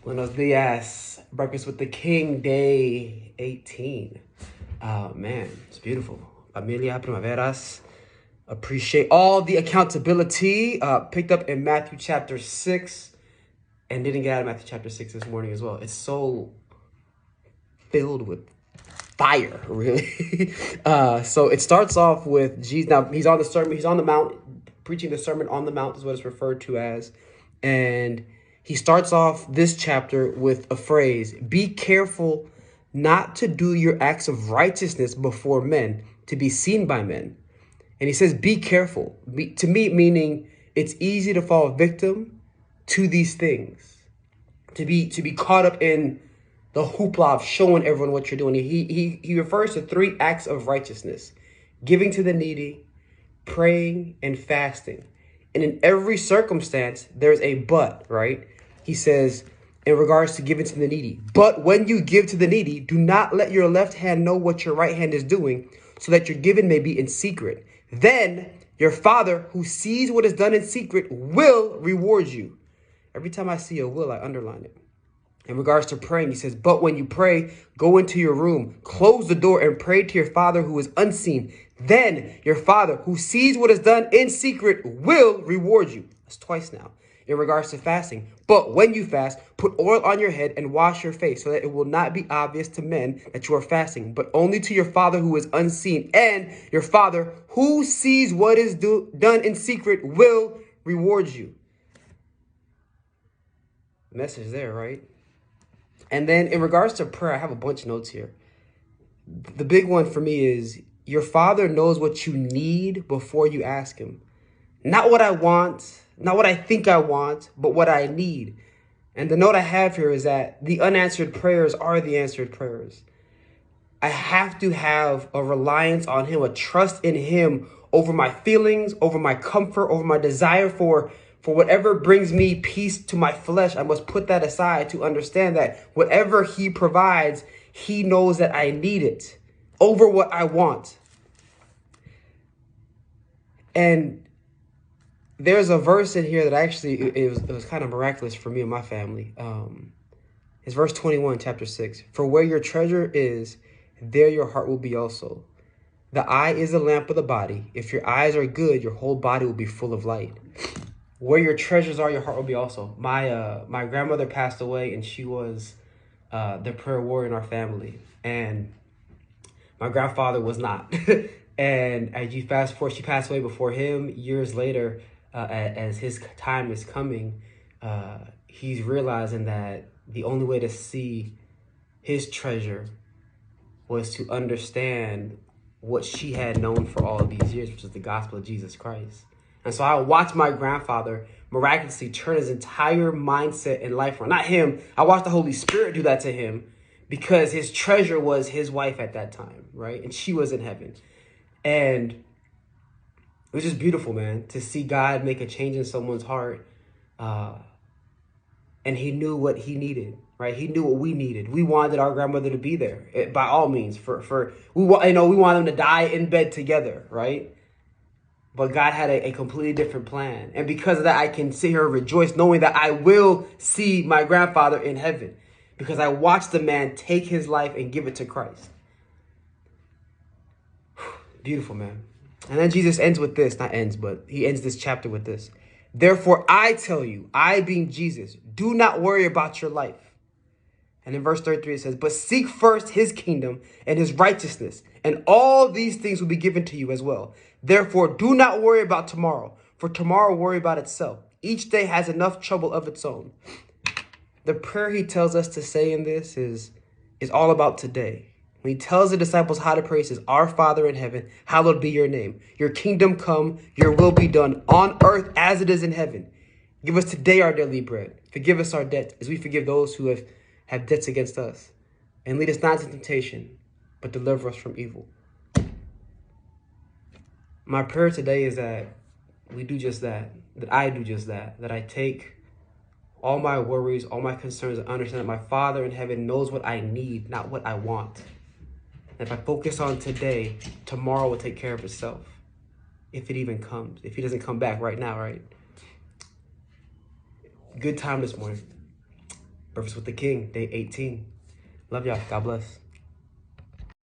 Buenos dias. Breakfast with the King, day 18. Man, it's beautiful. Familia Primaveras. Appreciate all the accountability. Picked up in Matthew chapter 6 and didn't get out of Matthew chapter 6 this morning as well. It's so filled with fire, really. So it starts off with Jesus. Now, he's on the sermon. He's on the mount, preaching the Sermon on the Mount is what it's referred to as. And he starts off this chapter with a phrase, "Be careful not to do your acts of righteousness before men, to be seen by men." And he says, be careful. To me, meaning it's easy to fall victim to these things, to be caught up in the hoopla of showing everyone what you're doing. He refers to 3 acts of righteousness: giving to the needy, praying, and fasting. And in every circumstance, there's a but, right? He says, in regards to giving to the needy, "But when you give to the needy, do not let your left hand know what your right hand is doing, so that your giving may be in secret. Then your Father who sees what is done in secret will reward you." Every time I see a will, I underline it. In regards to praying, he says, "But when you pray, go into your room, close the door, and pray to your Father who is unseen. Then your Father who sees what is done in secret will reward you." That's twice now. In regards to fasting, "But when you fast, put oil on your head and wash your face, so that it will not be obvious to men that you are fasting, but only to your Father who is unseen. And your Father who sees what is done in secret will reward you." Message there, right? And then in regards to prayer, I have a bunch of notes here. The big one for me is your Father knows what you need before you ask him. Not what I want, not what I think I want, but what I need. And the note I have here is that the unanswered prayers are the answered prayers. I have to have a reliance on him, a trust in him over my feelings, over my comfort, over my desire for whatever brings me peace to my flesh. I must put that aside to understand that whatever he provides, he knows that I need it over what I want. And there's a verse in here that actually, it was kind of miraculous for me and my family. It's verse 21, chapter 6. "For where your treasure is, there your heart will be also. The eye is the lamp of the body. If your eyes are good, your whole body will be full of light." Where your treasures are, your heart will be also. My grandmother passed away, and she was the prayer warrior in our family. And my grandfather was not. And as you fast forward, she passed away before him. Years later, as his time is coming, he's realizing that the only way to see his treasure was to understand what she had known for all of these years, which is the gospel of Jesus Christ. And so I watched my grandfather miraculously turn his entire mindset and life around. Not him. I watched the Holy Spirit do that to him, because his treasure was his wife at that time, right? And she was in heaven. And it was just beautiful, man, to see God make a change in someone's heart. And he knew what he needed, right? He knew what we needed. We wanted our grandmother to be there, by all means. We want them to die in bed together, right? But God had a completely different plan. And because of that, I can sit here and rejoice knowing that I will see my grandfather in heaven, because I watched the man take his life and give it to Christ. Beautiful, man. And then Jesus ends with this, not ends, but he ends this chapter with this. "Therefore, I tell you," I being Jesus, "do not worry about your life." And in verse 33, it says, "But seek first his kingdom and his righteousness, and all these things will be given to you as well. Therefore, do not worry about tomorrow, for tomorrow will worry about itself. Each day has enough trouble of its own." The prayer he tells us to say in this is all about today. When he tells the disciples how to pray, he says, "Our Father in heaven, hallowed be your name. Your kingdom come, your will be done on earth as it is in heaven. Give us today our daily bread. Forgive us our debts as we forgive those who have debts against us. And lead us not into temptation, but deliver us from evil." My prayer today is that we do just that I do just that I take all my worries, all my concerns, and understand that my Father in heaven knows what I need, not what I want. And if I focus on today, tomorrow will take care of itself. If it even comes, if he doesn't come back right now, right? Good time this morning. Breakfast with the King, day 18. Love y'all. God bless.